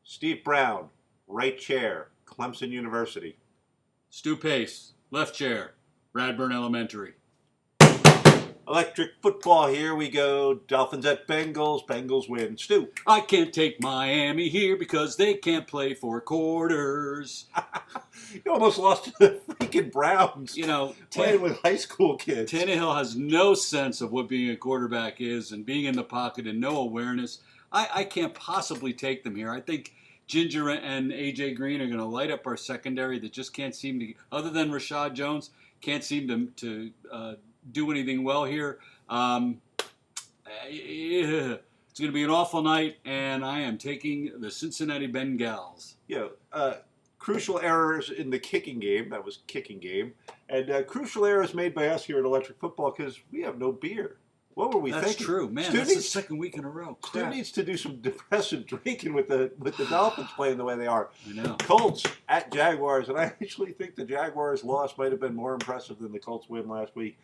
Steve Brown, right chair, Clemson University. Stu Pace, left chair, Radburn Elementary. Electric football, here we go. Dolphins at Bengals. Bengals win. Stu. I can't take Miami here because they can't play 4 quarters. You almost lost to the freaking Browns. You know, playing with high school kids. Tannehill has no sense of what being a quarterback is and being in the pocket and no awareness. I can't possibly take them here. I think Ginger and A.J. Green are going to light up our secondary that just can't seem to, other than Rashad Jones, can't seem to do anything well here. It's going to be an awful night, and I am taking the Cincinnati Bengals. Crucial errors in the kicking game. That was kicking game. And crucial errors made by us here at Electric Football because we have no beer. What were we thinking? That's true, man. That's the second week in a row. Stu needs to do some depressive drinking with the Dolphins playing the way they are. I know. Colts at Jaguars, and I actually think the Jaguars' loss might have been more impressive than the Colts' win last week.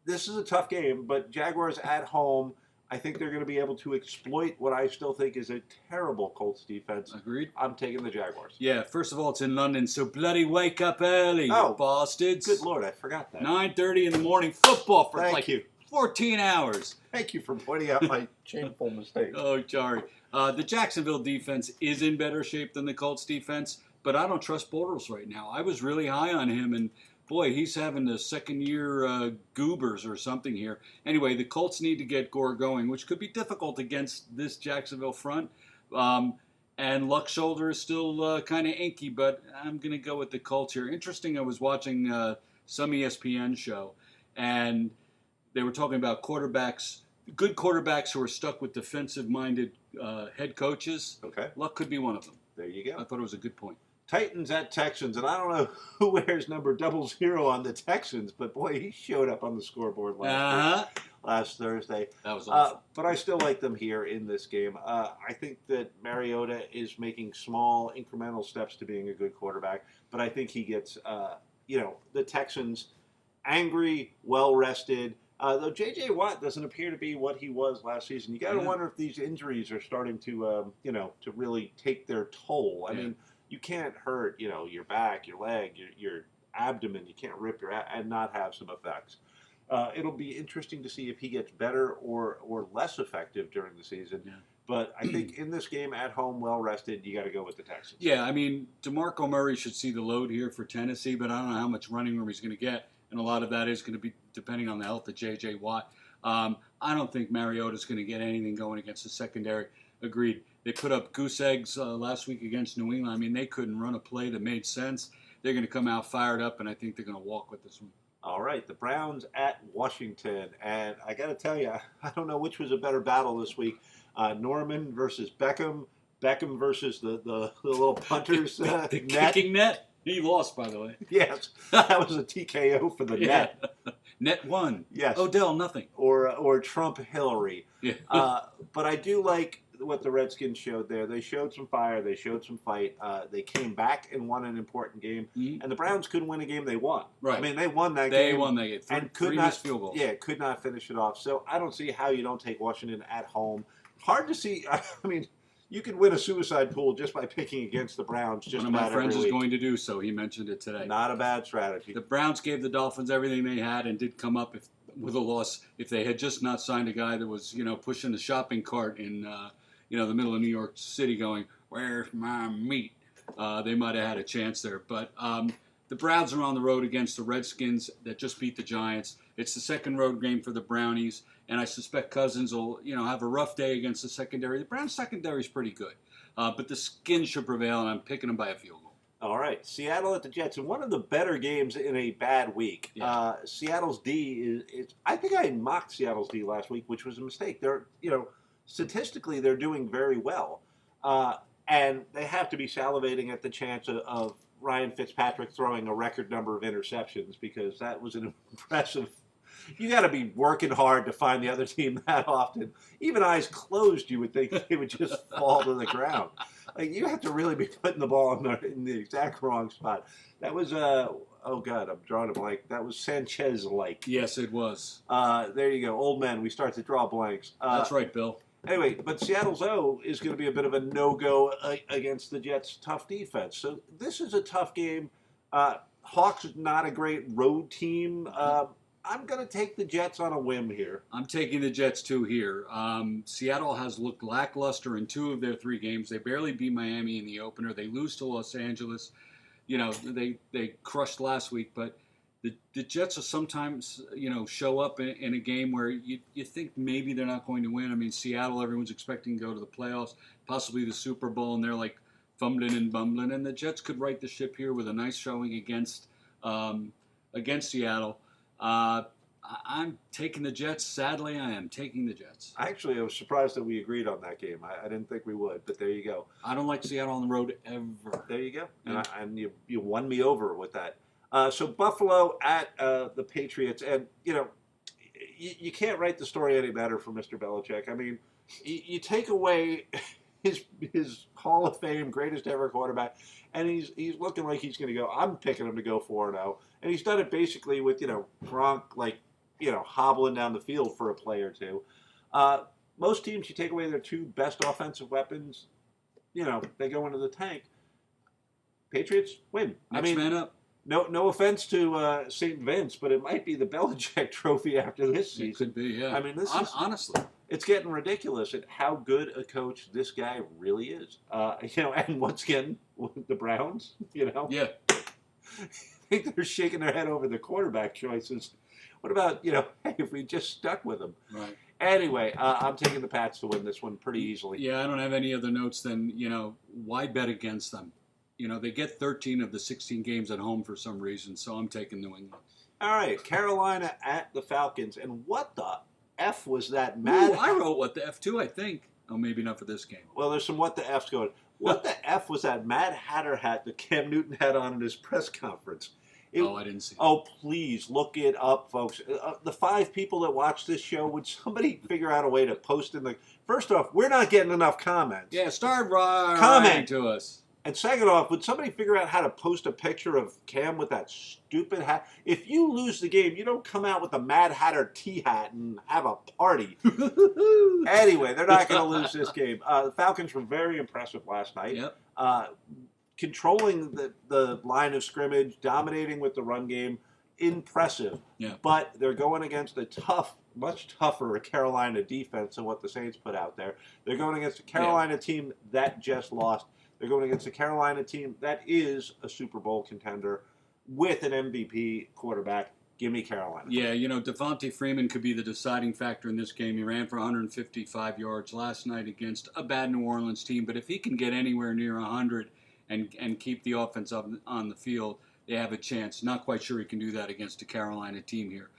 This is a tough game, but Jaguars at home, I think they're going to be able to exploit what I still think is a terrible Colts defense. Agreed. I'm taking the Jaguars. Yeah, first of all, it's in London, so bloody wake up early, you bastards. Good Lord, I forgot that. 9:30 in the morning, football for Thank you. 14 hours. Thank you for pointing out my shameful mistake. Oh, sorry. The Jacksonville defense is in better shape than the Colts defense, but I don't trust Bortles right now. I was really high on him, and boy, he's having the second-year goobers or something here. Anyway, the Colts need to get Gore going, which could be difficult against this Jacksonville front. And Luck's shoulder is still kind of inky, but I'm going to go with the Colts here. Interesting, I was watching some ESPN show, and they were talking about quarterbacks, good quarterbacks who are stuck with defensive-minded head coaches. Okay. Luck could be one of them. There you go. I thought it was a good point. Titans at Texans, and I don't know who wears number 00 on the Texans, but boy, he showed up on the scoreboard last Thursday. That was awesome. But I still like them here in this game. I think that Mariota is making small incremental steps to being a good quarterback, but I think he gets, the Texans angry, well-rested. Though J.J. Watt doesn't appear to be what he was last season. You got to wonder if these injuries are starting to, to really take their toll. I mean, you can't hurt, your back, your leg, your abdomen. You can't rip and not have some effects. It'll be interesting to see if he gets better or less effective during the season. Yeah. But I think in this game at home, well rested, you got to go with the Texans. Yeah, I mean, DeMarco Murray should see the load here for Tennessee, but I don't know how much running room he's going to get, and a lot of that is going to be depending on the health of J.J. Watt. I don't think Mariota's going to get anything going against the secondary. Agreed. They put up goose eggs last week against New England. I mean, they couldn't run a play that made sense. They're going to come out fired up, and I think they're going to walk with this one. All right, the Browns at Washington. And I got to tell you, I don't know which was a better battle this week. Norman versus Beckham. Beckham versus the little punters. The kicking net. He lost, by the way. Yes, that was a TKO for the net. Net won. Yes. Odell, nothing. Or Trump Hillary. Yeah. But I do like what the Redskins showed there. They showed some fire. They showed some fight. They came back and won an important game. Mm-hmm. And the Browns couldn't win a game they won. Right. I mean, they won that game. They won that game. And three missed field goals. Yeah, could not finish it off. So I don't see how you don't take Washington at home. Hard to see. I mean, you could win a suicide pool just by picking against the Browns. Just one of my friends is going to do so. He mentioned it today. Not a bad strategy. The Browns gave the Dolphins everything they had and did come up with a loss. If they had just not signed a guy that was, pushing the shopping cart in, the middle of New York City going, "Where's my meat?" They might have had a chance there. But the Browns are on the road against the Redskins that just beat the Giants. It's the second road game for the Brownies, and I suspect Cousins will, have a rough day against the secondary. The Browns' secondary is pretty good, but the Skins should prevail, and I'm picking them by a field goal. All right, Seattle at the Jets, and one of the better games in a bad week. Yeah. Seattle's D is. I think I mocked Seattle's D last week, which was a mistake. They're, statistically, they're doing very well, and they have to be salivating at the chance of Ryan Fitzpatrick throwing a record number of interceptions because that was an impressive. You got to be working hard to find the other team that often. Even eyes closed, you would think they would just fall to the ground. Like, you have to really be putting the ball in the exact wrong spot. That was oh God, I'm drawing a blank. That was Sanchez-like. Yes, it was. There you go, old men. We start to draw blanks. That's right, Bill. Anyway, but Seattle's O is going to be a bit of a no-go against the Jets' tough defense. So this is a tough game. Hawks is not a great road team. I'm going to take the Jets on a whim here. I'm taking the Jets too here. Seattle has looked lackluster in 2 of their 3 games. They barely beat Miami in the opener. They lose to Los Angeles. You know, they crushed last week, but the Jets will sometimes, show up in a game where you think maybe they're not going to win. I mean, Seattle, everyone's expecting to go to the playoffs, possibly the Super Bowl, and they're like fumbling and bumbling. And the Jets could right the ship here with a nice showing against Seattle. I'm taking the Jets. Sadly, I am taking the Jets. Actually, I was surprised that we agreed on that game. I didn't think we would, but there you go. I don't like Seattle on the road ever. There you go. Yeah. And you won me over with that. So Buffalo at the Patriots, and you can't write the story any better for Mr. Belichick. I mean, you take away his Hall of Fame greatest ever quarterback, and he's looking like he's going to go. I'm picking him to go 4-0, and he's done it basically with Gronk hobbling down the field for a play or two. Most teams, you take away their 2 best offensive weapons, they go into the tank. Patriots win. Next man up. No offense to St. Vince, but it might be the Belichick Trophy after this season. It could be, yeah. I mean, honestly, it's getting ridiculous at how good a coach this guy really is. And once again, the Browns, yeah. I think they're shaking their head over the quarterback choices. What about, hey, if we just stuck with them? Right. Anyway, I'm taking the Pats to win this one pretty easily. Yeah, I don't have any other notes than, why bet against them? They get 13 of the 16 games at home for some reason, so I'm taking New England. All right, Carolina at the Falcons. And what the F was that mad? I wrote what the F too, I think. Oh, maybe not for this game. Well, there's some what the F's going. What the F was that Mad Hatter hat that Cam Newton had on in his press conference? I didn't see it. Oh, please, look it up, folks. The 5 people that watch this show, would somebody figure out a way to post in the... First off, we're not getting enough comments. Yeah, start writing Comment to us. And second off, would somebody figure out how to post a picture of Cam with that stupid hat? If you lose the game, you don't come out with a Mad Hatter T-hat and have a party. Anyway, they're not going to lose this game. The Falcons were very impressive last night. Yep. Controlling the line of scrimmage, dominating with the run game, impressive. Yeah. But they're going against a much tougher Carolina defense than what the Saints put out there. They're going against a Carolina team that just lost. They're going against a Carolina team that is a Super Bowl contender with an MVP quarterback. Give me Carolina. Yeah, Devontae Freeman could be the deciding factor in this game. He ran for 155 yards last night against a bad New Orleans team, but if he can get anywhere near 100 and keep the offense up on the field, they have a chance. Not quite sure he can do that against a Carolina team here.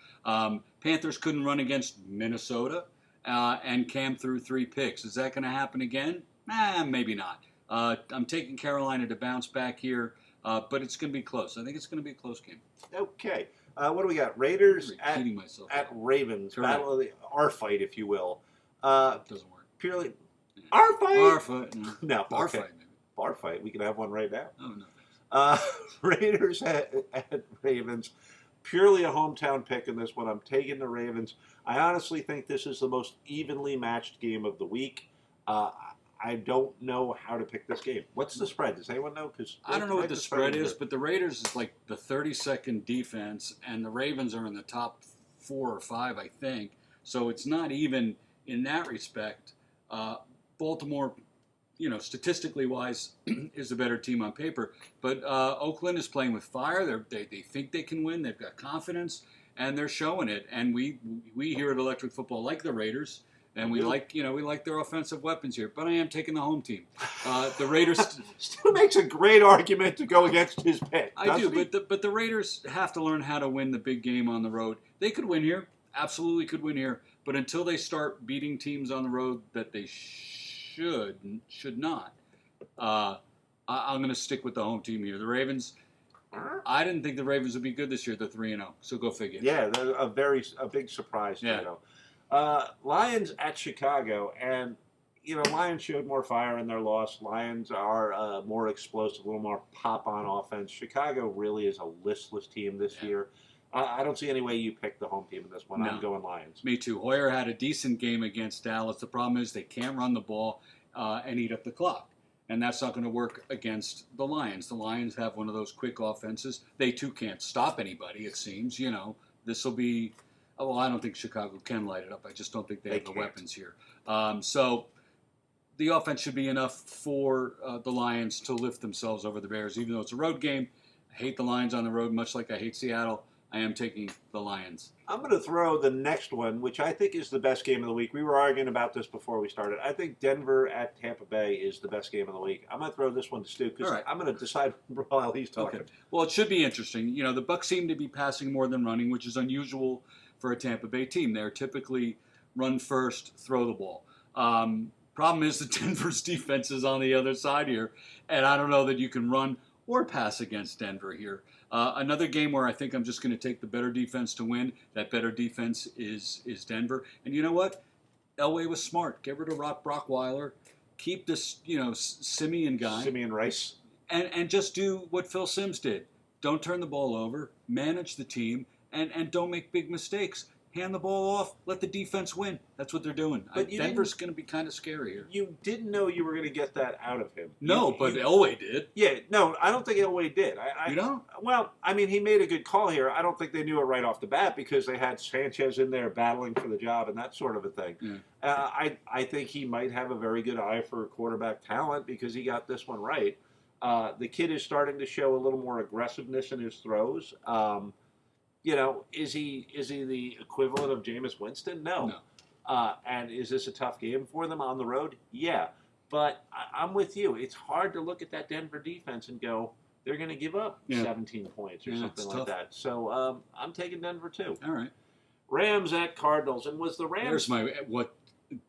Panthers couldn't run against Minnesota, and Cam threw 3 picks. Is that going to happen again? Maybe not. I'm taking Carolina to bounce back here, but it's going to be close. I think it's going to be a close game. Okay. What do we got? Raiders at Ravens. Correct. Battle of our fight, if you will. Doesn't work. Purely Yeah. our fight. Bar fight. No, Bar okay. fight, maybe. Bar fight. We can have one right now. Oh, no. Raiders at Ravens. Purely a hometown pick in this one. I'm taking the Ravens. I honestly think this is the most evenly matched game of the week. I don't know how to pick this game. What's the spread? Does anyone know? Because I don't know what the spread is, but the Raiders is like the 32nd defense, and the Ravens are in the top 4 or 5, I think. So it's not even in that respect. Baltimore, statistically wise, is the better team on paper. But Oakland is playing with fire. They think they can win. They've got confidence, and they're showing it. And we here at Electric Football like the Raiders. And we like their offensive weapons here, but I am taking the home team. The Raiders still makes a great argument to go against his pick. I do, but the Raiders have to learn how to win the big game on the road. They could win here, absolutely could win here, but until they start beating teams on the road that they should not, I'm going to stick with the home team here. The Ravens. I didn't think the Ravens would be good this year. They're 3-0, so go figure. Yeah, they're a big surprise. Yeah. Lions at Chicago, and Lions showed more fire in their loss. Lions are more explosive, a little more pop on offense. Chicago really is a listless team this year. I don't see any way you pick the home team in this one. No. I'm going Lions. Me too. Hoyer had a decent game against Dallas. The problem is they can't run the ball and eat up the clock. And that's not going to work against the Lions. The Lions have one of those quick offenses. They, too, can't stop anybody, it seems. This will be – well, I don't think Chicago can light it up. I just don't think they have the weapons here. So the offense should be enough for the Lions to lift themselves over the Bears, even though it's a road game. I hate the Lions on the road, much like I hate Seattle. I am taking the Lions. I'm going to throw the next one, which I think is the best game of the week. We were arguing about this before we started. I think Denver at Tampa Bay is the best game of the week. I'm going to throw this one to Stu because I'm going to decide while he's talking. Okay. Well, it should be interesting. The Bucs seem to be passing more than running, which is unusual for a Tampa Bay team. They're typically run first, throw the ball. Problem is that Denver's defense is on the other side here, and I don't know that you can run or pass against Denver here. Another game where I think I'm just going to take the better defense to win. That better defense is Denver. And you know what? Elway was smart. Get rid of Brockweiler. Keep this, Simeon guy. Simeon Rice. And just do what Phil Simms did. Don't turn the ball over. Manage the team. And don't make big mistakes. Hand the ball off. Let the defense win. That's what they're doing. Denver's going to be kind of scary here. You didn't know you were going to get that out of him. No, but Elway did. Yeah, no, I don't think Elway did. You don't? Well, I mean, he made a good call here. I don't think they knew it right off the bat because they had Sanchez in there battling for the job and that sort of a thing. Yeah. I think he might have a very good eye for quarterback talent because he got this one right. The kid is starting to show a little more aggressiveness in his throws. Is he the equivalent of Jameis Winston? No. And is this a tough game for them on the road? Yeah. But I'm with you. It's hard to look at that Denver defense and go, they're going to give up 17 points or something like that. So I'm taking Denver too. All right. Rams at Cardinals. And was the Rams... There's my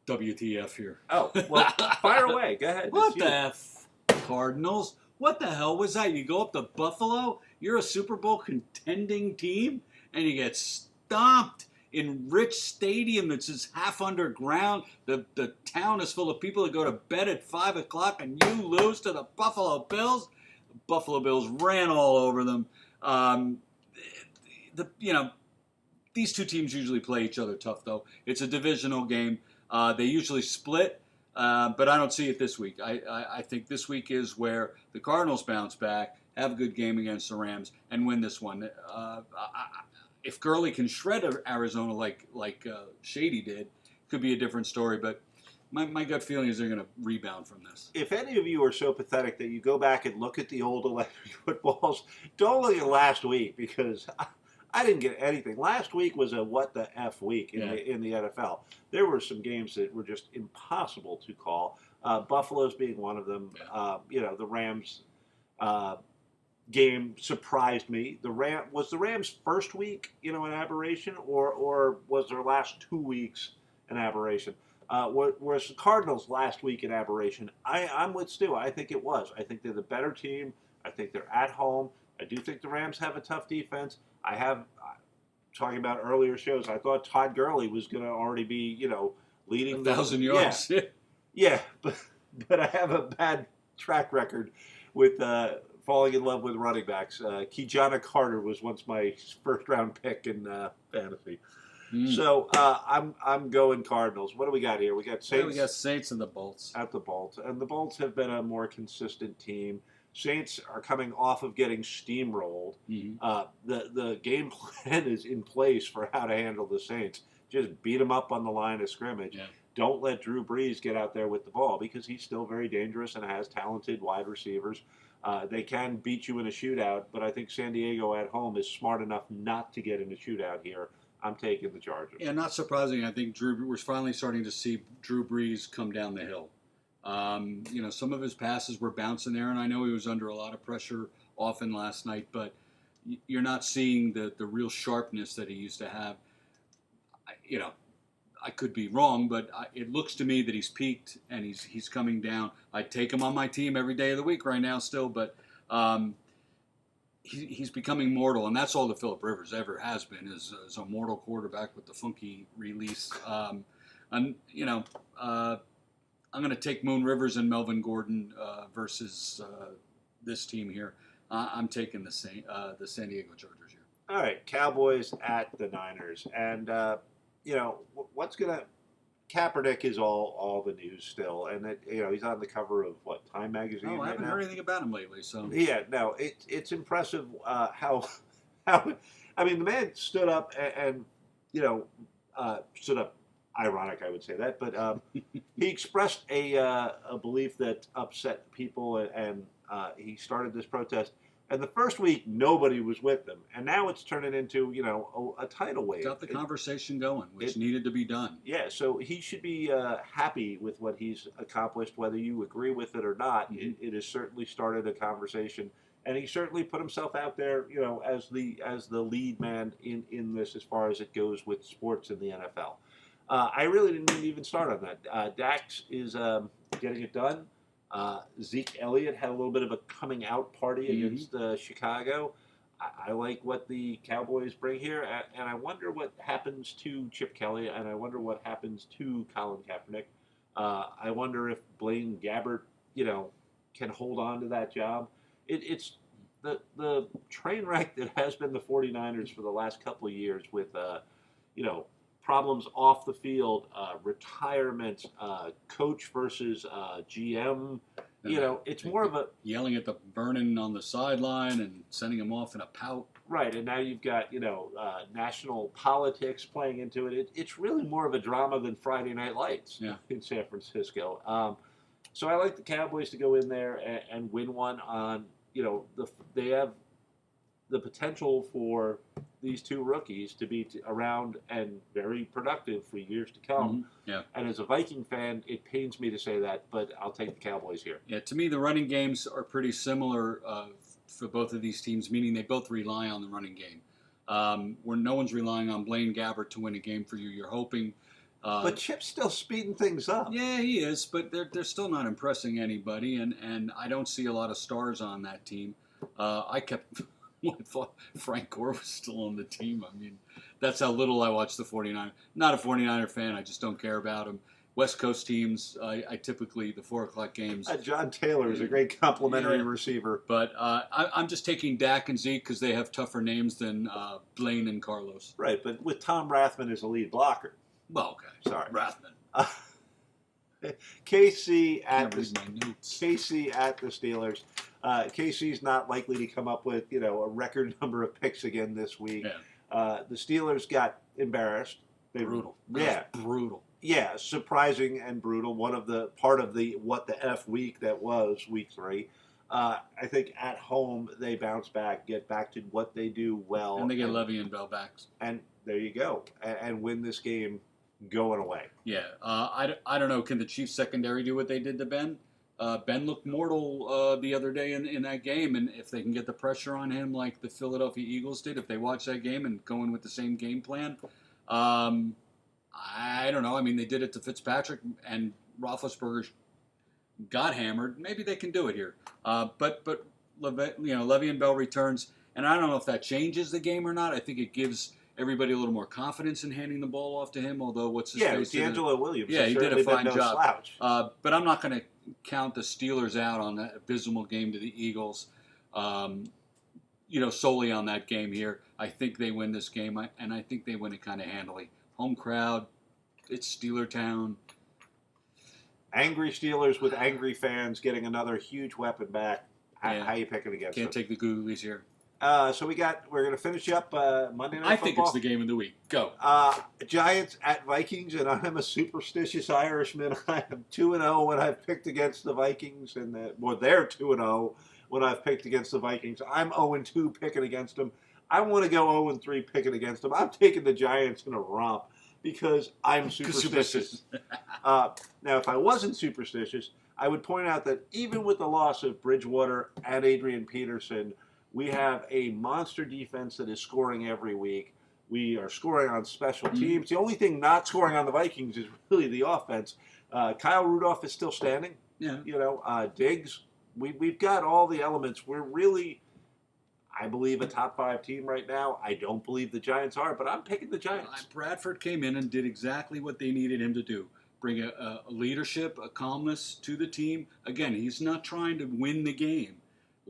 WTF here. Oh, well, fire away. Go ahead. What the F, Cardinals? What the hell was that? You go up to Buffalo, you're a Super Bowl contending team, and you get stomped in Rich Stadium that's just half underground. The town is full of people that go to bed at 5 o'clock, and you lose to the Buffalo Bills. The Buffalo Bills ran all over them. These two teams usually play each other tough, though. It's a divisional game. They usually split. But I don't see it this week. I think this week is where the Cardinals bounce back, have a good game against the Rams, and win this one. If Gurley can shred Arizona like Shady did, could be a different story. But my gut feeling is they're going to rebound from this. If any of you are so pathetic that you go back and look at the old electric footballs, don't look at last week because I didn't get anything. Last week was a what the F week in the NFL. There were some games that were just impossible to call. Buffalo's being one of them. The Rams game surprised me. Was the Rams' first week, an aberration, or was their last 2 weeks an aberration? Was the Cardinals last week an aberration? I'm with Stu. I think it was. I think they're the better team. I think they're at home. I do think the Rams have a tough defense. Talking about earlier shows, I thought Todd Gurley was going to already be, leading 1,000 yards. Yeah, but I have a bad track record with falling in love with running backs. Keyjana Carter was once my first-round pick in fantasy. So I'm going Cardinals. What do we got here? We got Saints. We got Saints and the Bolts. At the Bolts. And the Bolts have been a more consistent team. Saints are coming off of getting steamrolled. The game plan is in place for how to handle the Saints. Just beat them up on the line of scrimmage. Yeah. Don't let Drew Brees get out there with the ball because he's still very dangerous and has talented wide receivers. They can beat you in a shootout, but I think San Diego at home is smart enough not to get in a shootout here. I'm taking the Chargers. Yeah, not surprising. I think we're finally starting to see Drew Brees come down the hill. Some of his passes were bouncing there, and I know he was under a lot of pressure often last night, but you're not seeing the real sharpness that he used to have. I could be wrong, but it looks to me that he's peaked and he's coming down. I'd take him on my team every day of the week right now still, but he's becoming mortal, and that's all that Phillip Rivers ever has been is a mortal quarterback with the funky release. I'm going to take Moon Rivers and Melvin Gordon versus this team here. I'm taking the San Diego Chargers here. All right, Cowboys at the Niners, and what's gonna Kaepernick is all the news still, and he's on the cover of what Time magazine Oh, I right haven't now. heard anything about him lately. So Yeah, no, it's impressive how I mean the man stood up and stood up. Ironic, I would say that, but he expressed a belief that upset people, and he started this protest. And the first week, nobody was with them, and now it's turning into a tidal wave. got the conversation going, which it- needed to be done. Yeah, so he should be happy with what he's accomplished, whether you agree with it or not. Mhm. It has certainly started a conversation, and he certainly put himself out there, as the lead man in this as far as it goes with sports in the NFL. I really didn't even start on that. Dax is getting it done. Zeke Elliott had a little bit of a coming out party against Chicago. I like what the Cowboys bring here, and I wonder what happens to Chip Kelly, and I wonder what happens to Colin Kaepernick. I wonder if Blaine Gabbert, can hold on to that job. It's the train wreck that has been the 49ers for the last couple of years with, you know, problems off the field, retirement, coach versus GM. It's more of a Yelling at the Vernon on the sideline and sending him off in a pout. right, and now you've got national politics playing into it. It's really more of a drama than Friday Night Lights in San Francisco. So I like the Cowboys to go in there and win one on they have the potential for these two rookies to be around and very productive for years to come. Mm-hmm. Yeah. And as a Viking fan, it pains me to say that, but I'll take the Cowboys here. Yeah, to me, the running games are pretty similar for both of these teams, meaning they both rely on the running game. Where no one's relying on Blaine Gabbert to win a game for you. You're hoping. But Chip's still speeding things up. Yeah, he is, but they're still not impressing anybody, and I don't see a lot of stars on that team. I thought Frank Gore was still on the team. I mean, that's how little I watch the 49ers. Not a 49er fan. I just don't care about them. West Coast teams, I typically, the 4 o'clock games. John Taylor is a great complimentary receiver. But I'm just taking Dak and Zeke because they have tougher names than Blaine and Carlos. Right, but with Tom Rathman as a lead blocker. Well, okay. Sorry. Rathman. KC at Can't read my notes. KC at the Steelers. KC's not likely to come up with a record number of picks again this week. Yeah. The Steelers got embarrassed. Brutal. Yeah, brutal. Yeah, surprising and brutal. Part of the what the F week that was week 3. I think at home they bounce back, get back to what they do well, and they get Levy and Bell back. And there you go, and win this game going away. Yeah, I don't know. Can the Chiefs secondary do what they did to Ben? Ben looked mortal the other day in that game, and if they can get the pressure on him like the Philadelphia Eagles did, if they watch that game and go in with the same game plan, I don't know. I mean, they did it to Fitzpatrick, and Roethlisberger got hammered. Maybe they can do it here. But Levy and Bell returns, and I don't know if that changes the game or not. I think it gives everybody a little more confidence in handing the ball off to him. Although what's his face? D'Angelo Williams. Yeah, he did a fine job. Slouch. But I'm not going to count the Steelers out on that abysmal game to the Eagles. Solely on that game here. I think they win this game, and I think they win it kind of handily. Home crowd, it's Steeler Town. Angry Steelers with angry fans getting another huge weapon back. How you picking against them? Can't take the Googlies here. So we're going to finish up Monday Night Football. I think it's the game of the week. Go. Giants at Vikings, and I'm a superstitious Irishman. I am 2-0 when I've picked against the Vikings, and they're 2-0 when I've picked against the Vikings. I'm 0-2 picking against them. I want to go 0-3 picking against them. I'm taking the Giants in a romp because I'm superstitious. Now, if I wasn't superstitious, I would point out that even with the loss of Bridgewater and Adrian Peterson, we have a monster defense that is scoring every week. We are scoring on special teams. The only thing not scoring on the Vikings is really the offense. Kyle Rudolph is still standing. Yeah. Diggs. We've got all the elements. We're really, I believe, a top 5 team right now. I don't believe the Giants are, but I'm picking the Giants. Bradford came in and did exactly what they needed him to do. Bring a leadership, a calmness to the team. Again, he's not trying to win the game.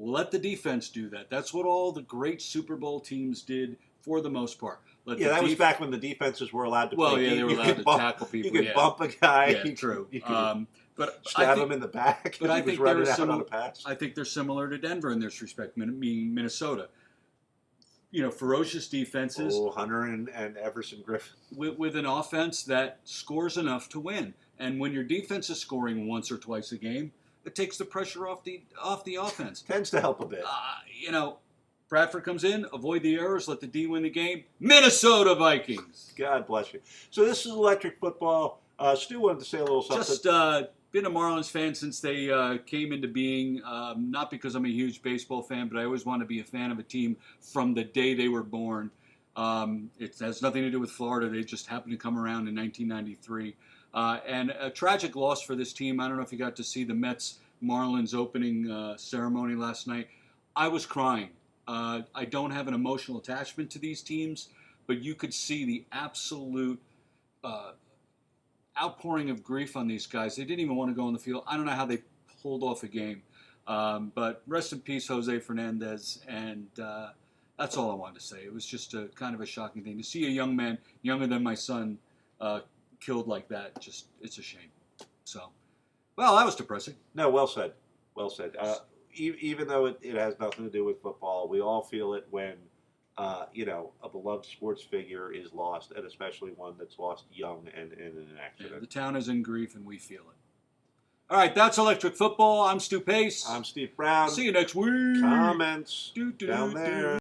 Let the defense do that. That's what all the great Super Bowl teams did for the most part. Yeah, that was back when the defenses were allowed to play. Well, yeah, they were allowed to tackle people. You could bump a guy. Yeah, true. You could but stab him in the back but as I he was think running they're out on a pass. I think they're similar to Denver in this respect, meaning Minnesota. You know, ferocious defenses. Oh, Hunter and Everson Griffin. With an offense that scores enough to win. And when your defense is scoring once or twice a game, it takes the pressure off the offense. Tends to help a bit. You know, Bradford comes in, avoid the errors, let the D win the game. Minnesota Vikings. God bless you. So this is electric football. Stu wanted to say a little something. Just been a Marlins fan since they came into being. Not because I'm a huge baseball fan, but I always want to be a fan of a team from the day they were born. It has nothing to do with Florida. They just happened to come around in 1993. And a tragic loss for this team. I don't know if you got to see the Mets-Marlins opening ceremony last night. I was crying. I don't have an emotional attachment to these teams, but you could see the absolute outpouring of grief on these guys. They didn't even want to go on the field. I don't know how they pulled off a game. But rest in peace, Jose Fernandez. And that's all I wanted to say. It was just a kind of a shocking thing. To see a young man, younger than my son, killed like that, it's a shame. So, well, that was depressing. No, well said. Well said. Even though it has nothing to do with football, we all feel it when, a beloved sports figure is lost, and especially one that's lost young and in an accident. Yeah, the town is in grief, and we feel it. All right, that's Electric Football. I'm Stu Pace. I'm Steve Brown. See you next week. Comments down there.